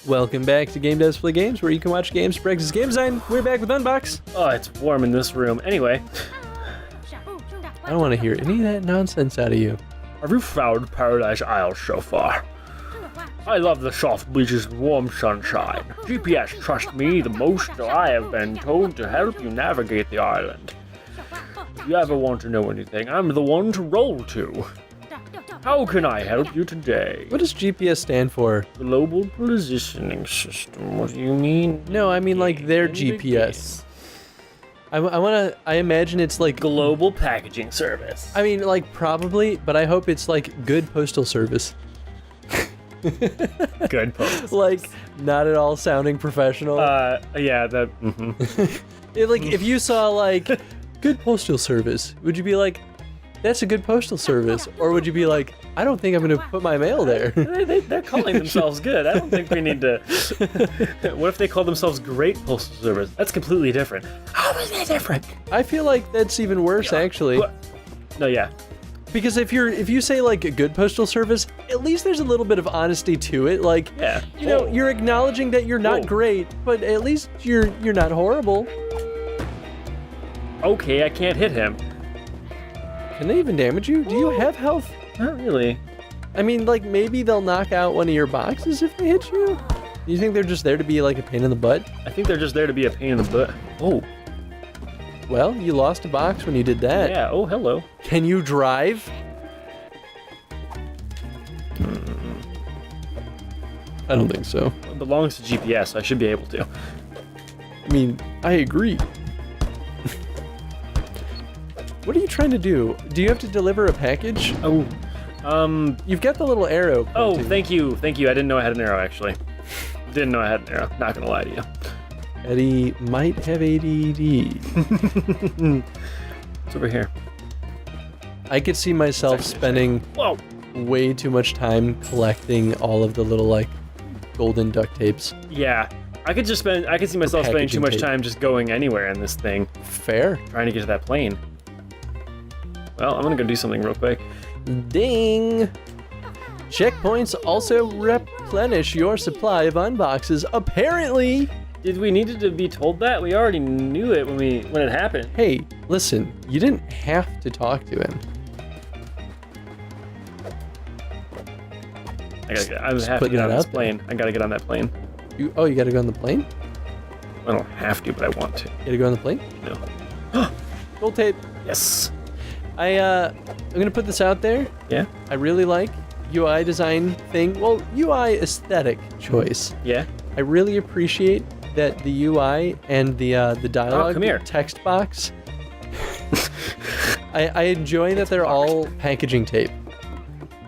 Welcome back to Game Devs Play Games, where you can watch games, practice game design. We're back with Unbox. Oh, it's warm in this room. Anyway. I don't want to hear any of that nonsense out of you. Have you found Paradise Isle so far? I love the soft beaches and warm sunshine. GPS trusts me the most, so I have been told to help you navigate the island. If you ever want to know anything, I'm the one to roll to. How can I help you today? What does GPS stand for? Global Positioning System. What do you mean? No, I mean like their GPS. I imagine it's like... Global Packaging Service. I mean, like, probably, but I hope it's like good postal service. Good postal Like, not at all sounding professional. Yeah, that... Like, if you saw, like, good postal service, would you be like, that's a good postal service? Or would you be like, I don't think I'm going to put my mail there? They're calling themselves good. I don't think we need to... What if they call themselves Great Postal Service? That's completely different. How is that different? I feel like that's even worse, actually. No, yeah. Because if you say like a good postal service, at least there's a little bit of honesty to it. Like, yeah. You know, you're acknowledging that you're not great, but at least you're not horrible. Okay, I can't hit him. Can they even damage you? Do you have health? Not really. I mean, like, maybe they'll knock out one of your boxes if they hit you? Do you think they're just there to be like a pain in the butt? I think they're just there to be a pain in the butt. Oh. Well, you lost a box when you did that. Yeah, oh, hello. Can you drive? I don't think so. It belongs to GPS. I should be able to. I mean, I agree. What are you trying to do? Do you have to deliver a package? Oh, You've got the little arrow pointing. Oh, thank you. I didn't know I had an arrow, actually. Didn't know I had an arrow. Not gonna lie to you. Eddie might have ADD. It's over here. I could see myself spending way too much time collecting all of the little, like, golden duct tapes. Yeah. I could see myself spending too much time just going anywhere in this thing. Fair. Trying to get to that plane. Well, I'm gonna go do something real quick. Ding! Checkpoints also replenish your supply of unboxes, apparently! Did we need to be told that? We already knew it when it happened. Hey, listen, you didn't have to talk to him. I have to get on this plane. I gotta get on that plane. You gotta go on the plane? I don't have to, but I want to. You gotta go on the plane? No. Gold tape. Yes. I'm gonna put this out there. Yeah? I really like UI design thing. Well, UI aesthetic choice. Yeah? I really appreciate that the UI and the dialogue text box. I enjoy that they're all packaging tape.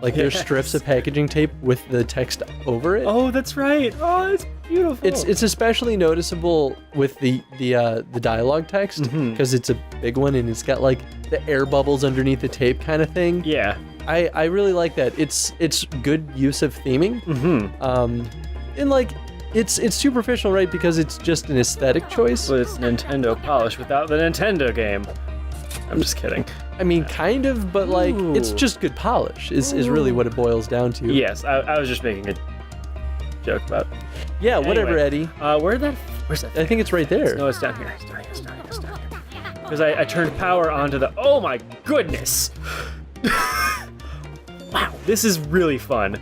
Like there's strips of packaging tape with the text over it. Oh, that's right. Oh, it's beautiful. It's especially noticeable with the dialogue text because it's a big one and it's got like the air bubbles underneath the tape kind of thing. Yeah. I really like that. It's good use of theming. And like it's superficial, right? Because it's just an aesthetic choice. But it's Nintendo polish without the Nintendo game. I'm just kidding. I mean, kind of, but like it's just good polish is really what it boils down to. Yes, I was just making a joke about. Yeah, whatever, Eddie. Where's that? I think it's right there. No, it's down here. It's down here. Because I turned power onto the. Oh my goodness! Wow, this is really fun.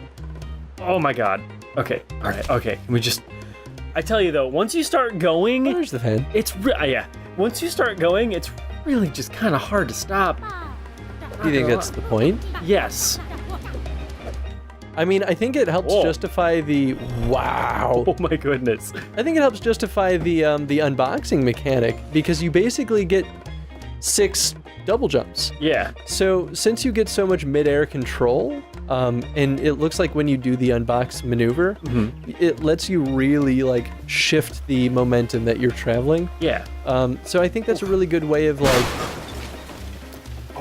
Oh my god. Okay, all right, okay. Can we just? I tell you though, once you start going, there's the fan. It's yeah. Once you start going, it's really just kind of hard to stop. Do you think that's the point? Yes. I mean, I think it helps justify the wow. Oh my goodness. I think it helps justify the unboxing mechanic because you basically get 6 double jumps. Yeah. So since you get so much mid-air control, and it looks like when you do the unbox maneuver, it lets you really like shift the momentum that you're traveling. Yeah. So I think that's a really good way of like,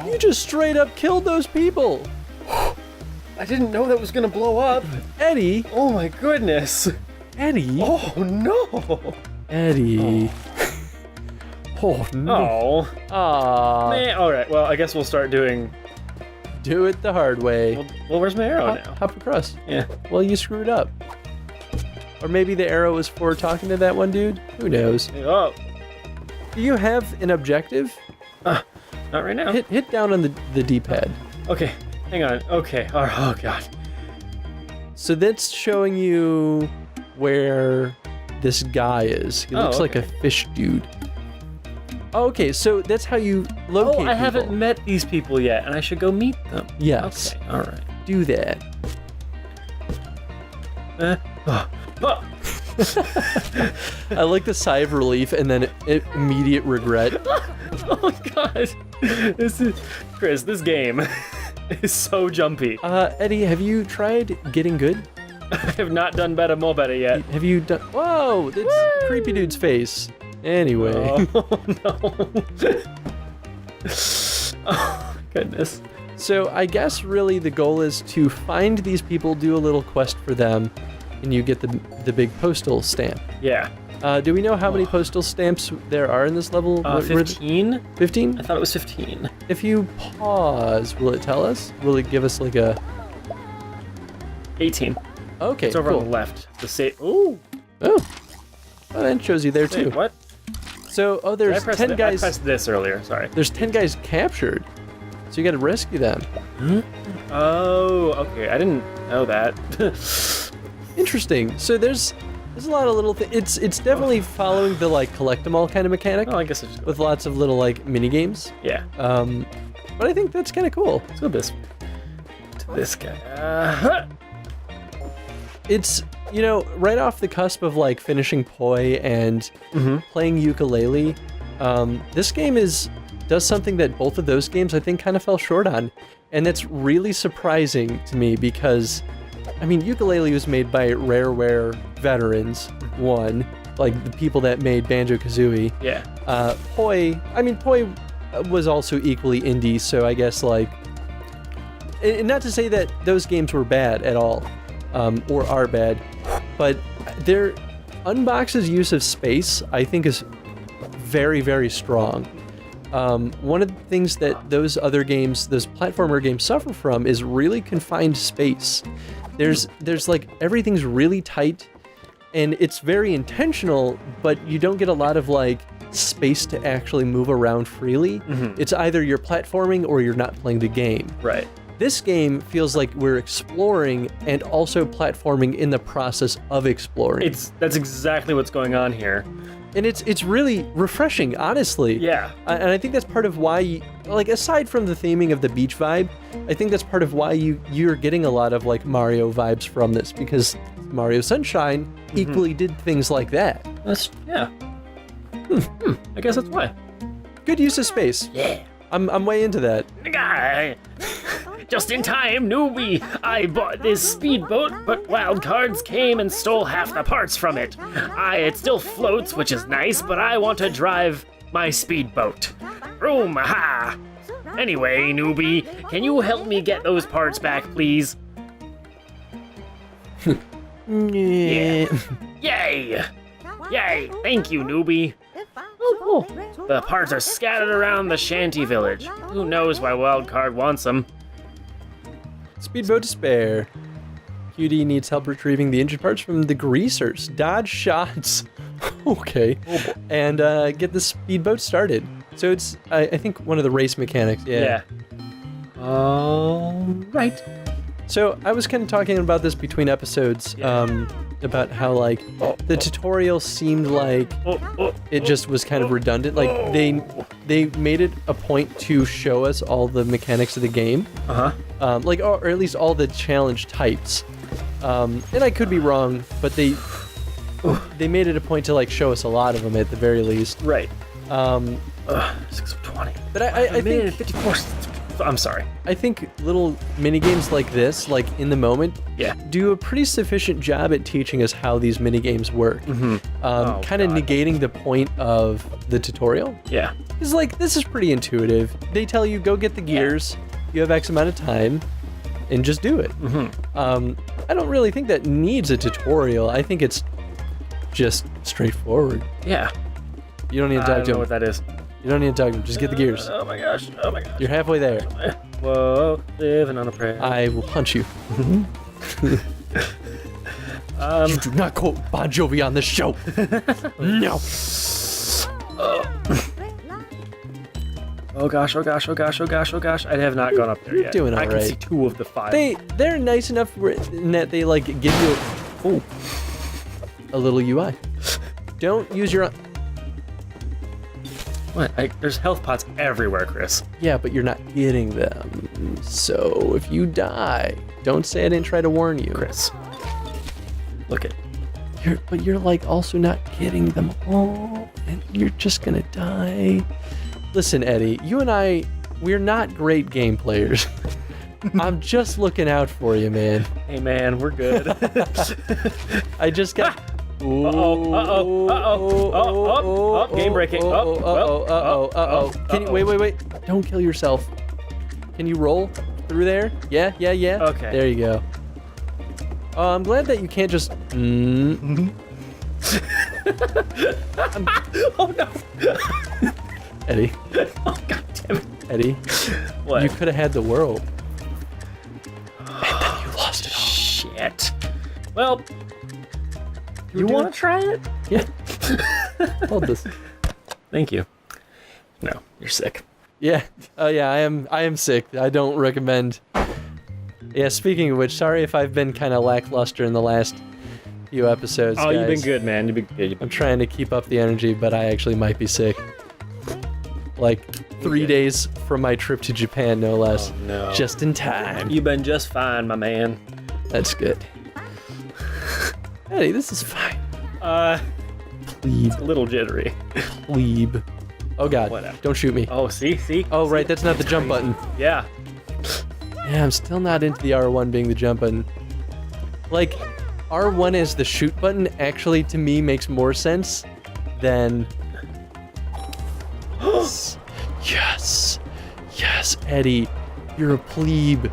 you just straight up killed those people. I didn't know that was gonna blow up. Eddie. Oh my goodness. Eddie. Oh no. Eddie. Oh no. Oh. Man. All right. Well, I guess we'll start doing. Do it the hard way. Well, where's my arrow now? Hop across. Yeah. Well, you screwed up. Or maybe the arrow was for talking to that one dude? Who knows? Oh, Do you have an objective? not right now. Hit down on the D-pad. Okay, hang on. Okay, oh god. So that's showing you where this guy is. He looks like a fish dude. Oh, okay, so that's how you locate people. I haven't met these people yet, and I should go meet them. Yes. Okay, all right. Do that. I like the sigh of relief and then immediate regret. Oh my god. Chris, this game is so jumpy. Eddie, have you tried getting good? I have not done better, more better yet. Have you done? Whoa, that's creepy dude's face. Anyway. Oh no. Oh goodness. So I guess really the goal is to find these people, do a little quest for them, and you get the big postal stamp. Yeah. Do we know how many postal stamps there are in this level? 15? 15? I thought it was 15. If you pause, will it tell us? Will it give us like a... 18. Okay, it's over cool. on the left. Ooh. Oh, that shows you there too. Wait, what? So, there's 10 guys... I pressed this earlier, sorry. There's 10 guys captured, so you gotta rescue them. Oh, okay, I didn't know that. Interesting. So there's a lot of little things. It's definitely following the like collect 'em all kind of mechanic. Oh, I guess it's with lots of little like mini games. Yeah. But I think that's kind of cool. Let's go to this guy. It's, you know, right off the cusp of like finishing Poi and playing ukulele. This game does something that both of those games I think kind of fell short on, and that's really surprising to me because, I mean, ukulele was made by Rareware veterans, like the people that made Banjo-Kazooie. Yeah. Poi was also equally indie, so I guess like, and not to say that those games were bad at all, or are bad, but their Unbox's use of space I think is very, very strong. One of the things that those other games, those platformer games suffer from is really confined space. There's like, everything's really tight and it's very intentional, but you don't get a lot of like space to actually move around freely. It's either you're platforming or you're not playing the game. Right. This game feels like we're exploring and also platforming in the process of exploring. That's exactly what's going on here. And it's really refreshing, honestly. Yeah. And I think that's part of why, like, aside from the theming of the beach vibe, I think that's part of why you're getting a lot of, like, Mario vibes from this, because Mario Sunshine equally did things like that. Yeah. I guess that's why. Good use of space. Yeah. I'm way into that. Just in time, Newbie! I bought this speedboat, but wildcards came and stole half the parts from it. It still floats, which is nice, but I want to drive my speedboat. Vroom, ha! Anyway, Newbie, can you help me get those parts back, please? Yeah. Yay! Yay! Thank you, Newbie. Oh, cool. The parts are scattered around the shanty village. Who knows why Wildcard wants them? Speedboat to spare. QD needs help retrieving the injured parts from the greasers. Dodge shots. Okay. And get the speedboat started. So it's, I think, one of the race mechanics. Yeah. Right. So I was kind of talking about this between episodes, about how like the tutorial seemed like it just was kind of redundant. Like they made it a point to show us all the mechanics of the game, like or at least all the challenge types. And I could be wrong, but they made it a point to like show us a lot of them at the very least. Right. 6 of 20. But I think 54. I'm sorry. I think little mini games like this, like in the moment, do a pretty sufficient job at teaching us how these mini games work. Kind of negating the point of the tutorial. Yeah. It's like, this is pretty intuitive. They tell you, go get the gears. You have X amount of time, and just do it. I don't really think that needs a tutorial. I think it's just straightforward. Yeah. You don't need to I talk don't to know him. what that is. You don't need to talk to him. Just get the gears. Oh my gosh. Oh my gosh. You're halfway there. Whoa, living on a prayer. I will punch you. You do not quote Bon Jovi on this show. No. Oh gosh, oh gosh, oh gosh, oh gosh, oh gosh. I have not gone up there yet. Doing all I can right. see 2 of the 5. They're nice enough in that they like give you a little UI. Don't use your... What? There's health pots everywhere, Chris. Yeah, but you're not getting them. So if you die, don't say I didn't try to warn you. Chris. Look at. But you're like also not getting them all, and you're just gonna die. Listen, Eddie, you and I, we're not great game players. I'm just looking out for you, man. Hey man, we're good. I just got... Game breaking. Can you wait. Don't kill yourself. Can you roll through there? Yeah. Okay. There you go. Oh, I'm glad that you can't just... Oh no. Eddie. Oh god damn it. Eddie. What? You could have had the world. And then you lost it all. Shit. Well, you want to try it? Yeah. Hold this. Thank you. No, you're sick. Yeah. Oh yeah, I am sick. I don't recommend. Yeah, speaking of which, sorry if I've been kind of lackluster in the last few episodes, Oh, guys. you've been good, man. You've been good. I'm trying to keep up the energy, but I actually might be sick. Like 3 days from my trip to Japan, no less. Oh, no. Just in time. You've been just fine, my man. That's good. Eddie, this is fine. It's a little jittery. Plebe. Oh god, Whatever. don't shoot me. Oh, see? Oh right, that's not the jump button. Yeah. Yeah, I'm still not into the R1 being the jump button. Like, R1 as the shoot button actually to me makes more sense than... Yes, Eddie, you're a plebe.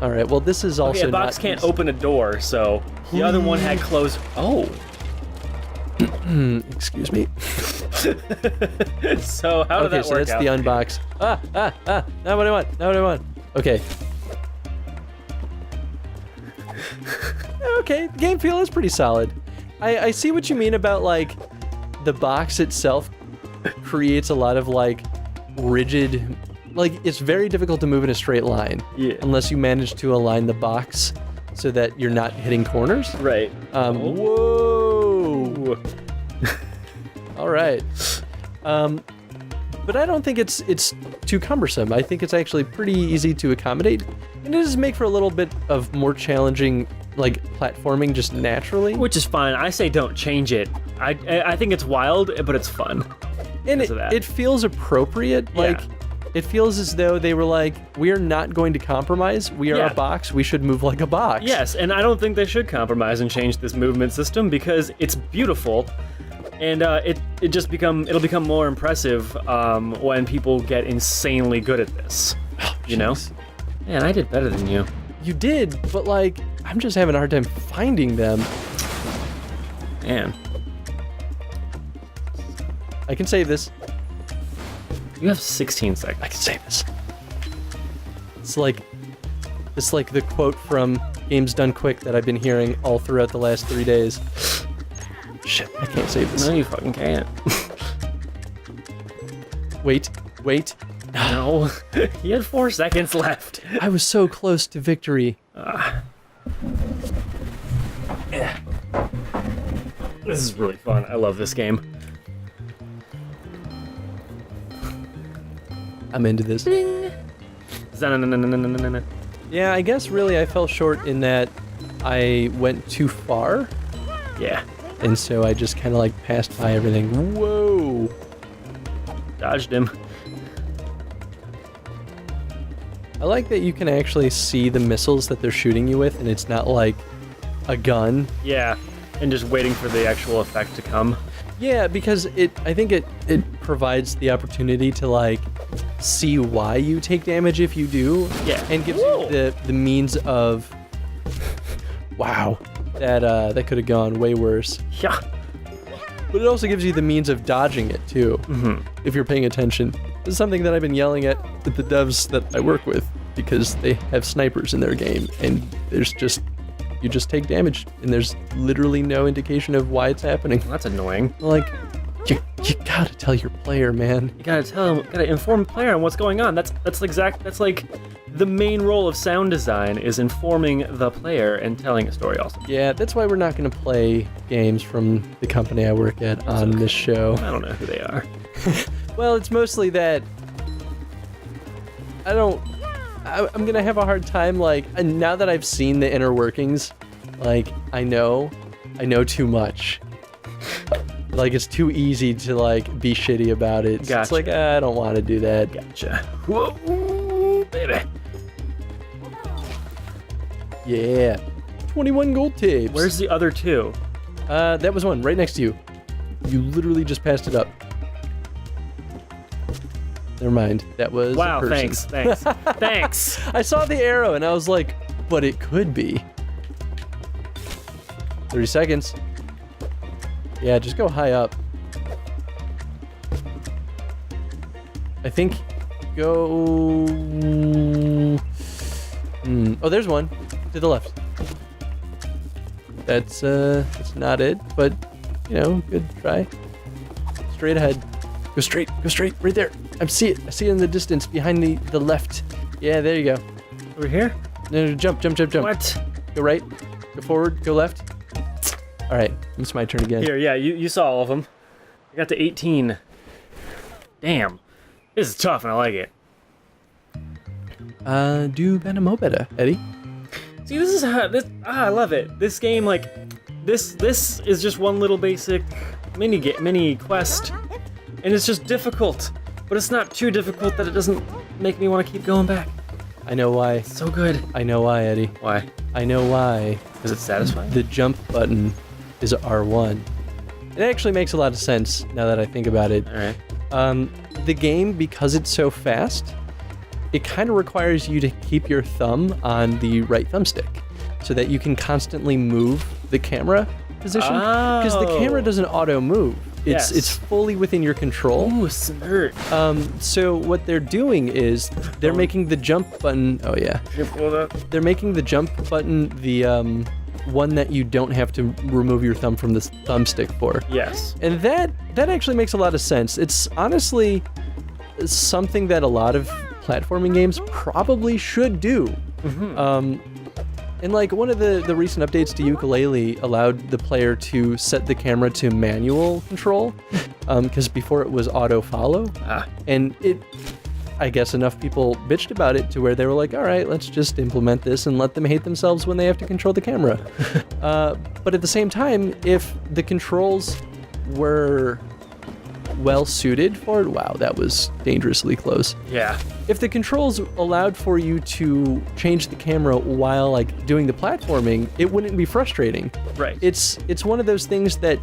Alright, well this is also Okay, a box not... can't open a door, so the other one had closed. Oh. Excuse me. So how did that work out? Okay, so that's the unbox. Not what I want. Okay. Okay, the game feel is pretty solid. I see what you mean about, like, the box itself creates a lot of, like, rigid... Like, it's very difficult to move in a straight line. Yeah. Unless you manage to align the box so that you're not hitting corners. Right. Whoa! All right. But I don't think it's too cumbersome. I think it's actually pretty easy to accommodate. And it does make for a little bit of more challenging, like, platforming just naturally. Which is fine. I say don't change it. I think it's wild, but it's fun. And because of that. it feels appropriate. Yeah. Like, it feels as though they were like, we're not going to compromise. We are Yeah. a box. We should move like a box. Yes, and I don't think they should compromise and change this movement system because it's beautiful, and it'll become more impressive when people get insanely good at this. You know? Man, I did better than you. You did, but like, I'm just having a hard time finding them. Man, I can save this. you have 16 seconds. I can save this. It's like the quote from Games Done Quick that I've been hearing all throughout the last 3 days. Shit, I can't save this. No, you fucking can't. Wait. No, you had 4 seconds left. I was so close to victory. This is really fun. I love this game. I'm into this. Zananananananana. Yeah, I guess really I fell short in that I went too far, Yeah, and so I just kind of like passed by everything. Whoa! dodged him. I like that you can actually see the missiles that they're shooting you with, and it's not like a gun. Yeah, and just waiting for the actual effect to come. Yeah, because I think it provides the opportunity to like see why you take damage if you do. Yeah. And gives Whoa. you the means of wow. That could have gone way worse. Yeah. But it also gives you the means of dodging it too. If you're paying attention. This is something that I've been yelling at the devs that I work with because they have snipers in their game and there's just you just take damage, and there's literally no indication of why it's happening. Well, that's annoying. Like, you gotta tell your player, man. You gotta tell him, gotta inform the player on what's going on. That's like the main role of sound design is informing the player and telling a story also. Yeah, that's why we're not gonna play games from the company I work at on this show. I don't know who they are. Well, it's mostly that I'm gonna have a hard time, like, now that I've seen the inner workings, like, I know too much. Like, it's too easy to, like, be shitty about it. Gotcha. It's like, I don't want to do that. Gotcha. Whoa, baby. Yeah. 21 gold tapes. Where's the other two? That was one right next to you. You literally just passed it up. Never mind. That was Wow, a person. thanks. Thanks. I saw the arrow and I was like, but it could be. 30 seconds. Yeah, just go high up. I think go... Oh, there's one. To the left. That's not it, but, you know, good try. Straight ahead. Go straight, right there. I see it in the distance, behind the left. Yeah, there you go. Over here? No, jump. What? Go right, go forward, go left. All right, it's my turn again. Here, yeah, you saw all of them. I got to 18. Damn. This is tough and I like it. Do better, mo better, Eddie. See, this is how I love it. This game, like, this is just one little basic mini quest, and it's just difficult, but it's not too difficult that it doesn't make me want to keep going back. I know why. It's so good. I know why, Eddie. Why? I know why. Is it satisfying? The jump button is R1. It actually makes a lot of sense now that I think about it. All right. The game, because it's so fast, it kind of requires you to keep your thumb on the right thumbstick so that you can constantly move the camera position. Because the camera doesn't auto move. It's fully within your control. Ooh, smart. So what they're doing is they're making the jump button. Oh yeah. They're making the jump button the one that you don't have to remove your thumb from the thumbstick for. Yes. And that actually makes a lot of sense. It's honestly something that a lot of platforming games probably should do. Mm-hmm. And like one of the recent updates to Ukulele allowed the player to set the camera to manual control, because before it was auto follow. And I guess enough people bitched about it to where they were like, all right, let's just implement this and let them hate themselves when they have to control the camera. But at the same time, if the controls were well suited for it, wow, that was dangerously close. Yeah. If the controls allowed for you to change the camera while like doing the platforming, it wouldn't be frustrating. Right. It's one of those things that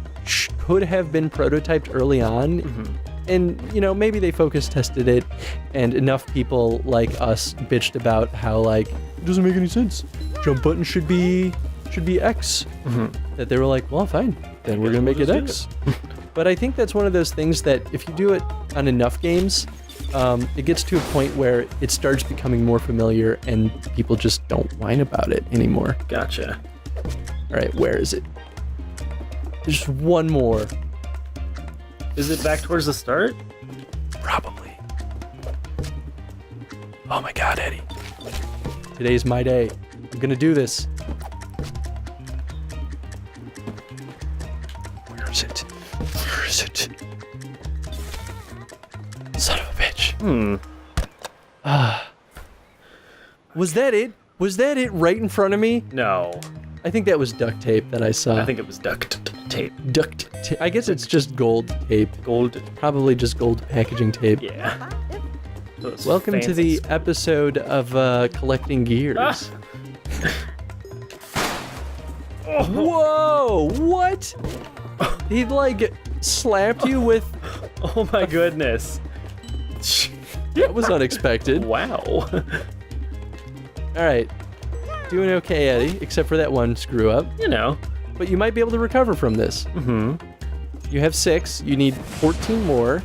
could have been prototyped early on. Mm-hmm. And, you know, maybe they focus tested it and enough people like us bitched about how, like, it doesn't make any sense. Jump button should be X. Mm-hmm. That they were like, well, fine, then we're going to make it X. But I think that's one of those things that if you do it on enough games, it gets to a point where it starts becoming more familiar and people just don't whine about it anymore. Gotcha. All right, where is it? There's one more. Is it back towards the start? Probably. Oh my God, Eddie. Today's my day. I'm gonna do this. Where is it? Where is it? Son of a bitch. Was that it? Was that it right in front of me? No. I think that was duct tape that I saw. I think it was duct tape. Duct tape. I guess it's just gold tape. Gold. Probably just gold packaging tape. Yeah. Welcome to the episode of Collecting Gears. Whoa! What? He like slapped you with... Oh my goodness. That was unexpected. Wow. Alright. Doing okay, Eddie, except for that one screw up. You know. But you might be able to recover from this. Mm-hmm. You have 6. You need 14 more.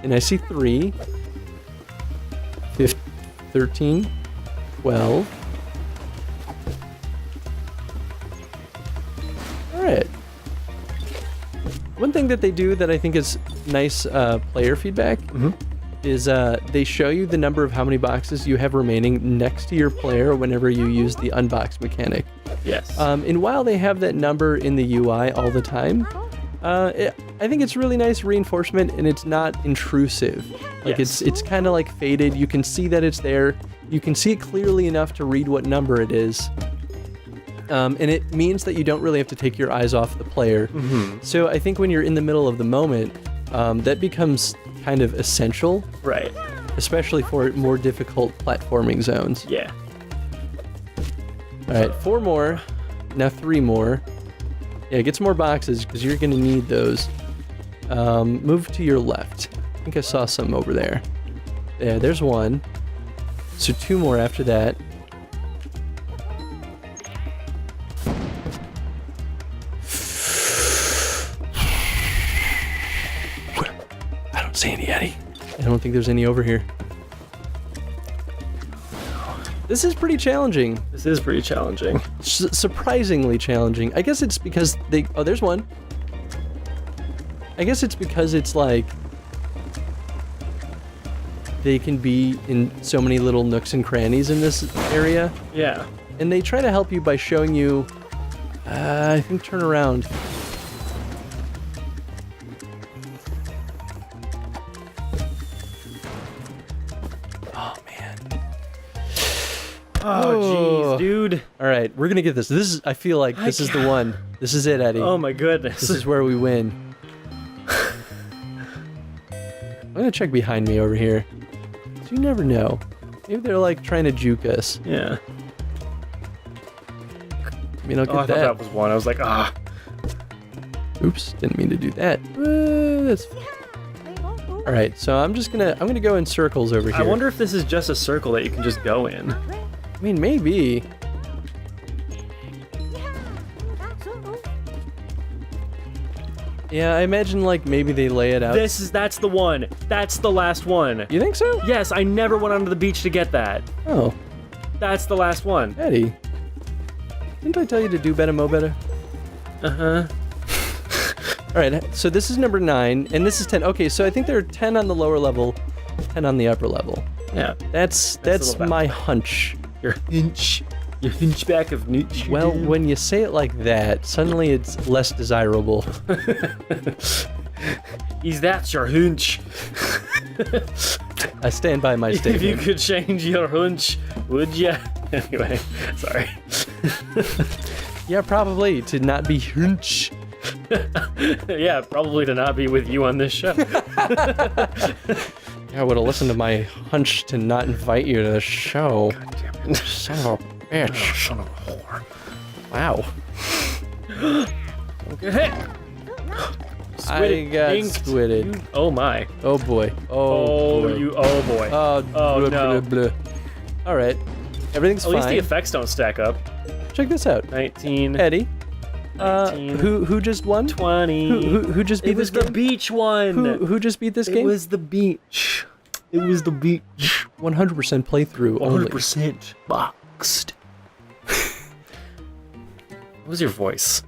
And I see 3. 15, 13, 12. One thing that they do that I think is nice player feedback is they show you the number of how many boxes you have remaining next to your player whenever you use the unbox mechanic. Yes. And while they have that number in the UI all the time, I think it's really nice reinforcement, and it's not intrusive. Like it's kind of like faded. You can see that it's there. You can see it clearly enough to read what number it is. And it means that you don't really have to take your eyes off the player. So I think when you're in the middle of the moment, that becomes kind of essential. Right. Especially for more difficult platforming zones. Yeah. All right, 4 more. Now 3 more. Yeah, get some more boxes because you're going to need those. Move to your left. I think I saw some over there. Yeah, there's one. So 2 more after that. I don't see any, Eddie. I don't think there's any over here. This is pretty challenging. This is pretty challenging. Surprisingly challenging. I guess it's because they... Oh, there's one. I guess it's because it's like... They can be in so many little nooks and crannies in this area. Yeah. And they try to help you by showing you... I think turn around. Oh, jeez, dude. All right, we're gonna get this. This is. I feel like this is the one. This is it, Eddie. Oh my goodness. This is where we win. I'm gonna check behind me over here. So you never know. Maybe they're like trying to juke us. Yeah. I mean, I'll get I thought that was one. I was like, ah. Oops, didn't mean to do that. That's. All right, so I'm gonna go in circles over here. I wonder if this is just a circle that you can just go in. I mean, maybe. Yeah, I imagine like maybe they lay it out. That's the one. That's the last one. You think so? Yes, I never went onto the beach to get that. Oh. That's the last one. Eddie. Didn't I tell you to do better, mo better? Uh-huh. All right, so this is number 9, and this is 10. Okay, so I think there are 10 on the lower level, 10 on the upper level. Yeah. That's my hunch. Your hunchback of Nietzsche. Well, when you say it like that, suddenly it's less desirable. Is that your hunch? I stand by my statement. If you could change your hunch, would ya? Anyway, sorry. Yeah, probably, to not be hunch. Yeah, probably to not be with you on this show. I would have listened to my hunch to not invite you to the show. God damn it. Son of a bitch. Oh, son of a whore. Wow. Okay. I got squidded. Oh my. Oh boy. Oh boy. Oh boy. Oh, no. blah, blah. All right. Everything's At fine. least the effects don't stack up. Check this out. 19. Eddie. 19. Who just won? 20. Who just beat It was this the game? beach one. Who just beat this It game? was the beach. It was the beach. 100% playthrough only. 100% boxed. What was your voice?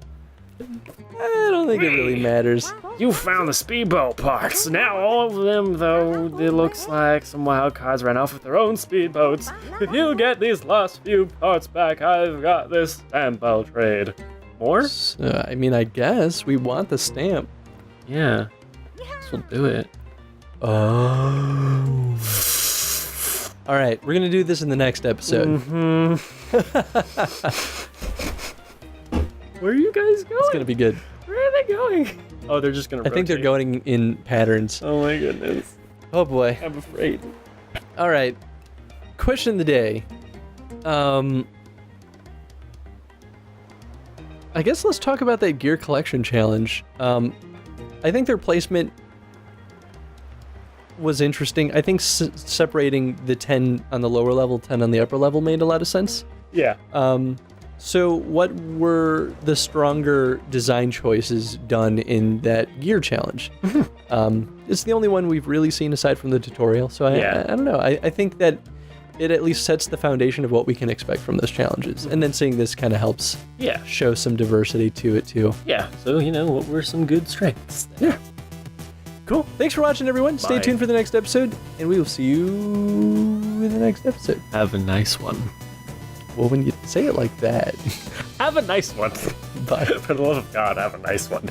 I don't think it really matters. You found the speedboat parts. Now all of them, though, it looks like some wild cards ran off with their own speedboats. If you get these last few parts back, I've got this stamp I'll trade. More? I mean, I guess we want the stamp. Yeah. Guess we'll do it. Oh. All right, we're gonna do this in the next episode. Where are you guys going? It's gonna be good. Where are they going? Oh, they're just gonna I think they're rotate. going in patterns. Oh my goodness. Oh boy. I'm afraid. All right. Question of the day. I guess let's talk about that gear collection challenge. I think their placement was interesting. I think separating the 10 on the lower level, 10 on the upper level made a lot of sense. Yeah. So what were the stronger design choices done in that gear challenge? It's the only one we've really seen aside from the tutorial. So I don't know. I think that it at least sets the foundation of what we can expect from those challenges. And then seeing this kind of helps Yeah. show some diversity to it too. Yeah. So, what were some good strengths? Yeah. Cool. Thanks for watching, everyone. Stay Bye. tuned for the next episode, and we will see you in the next episode. Have a nice one. Well, when you say it like that. Have a nice one. Bye. For the love of God, have a nice one.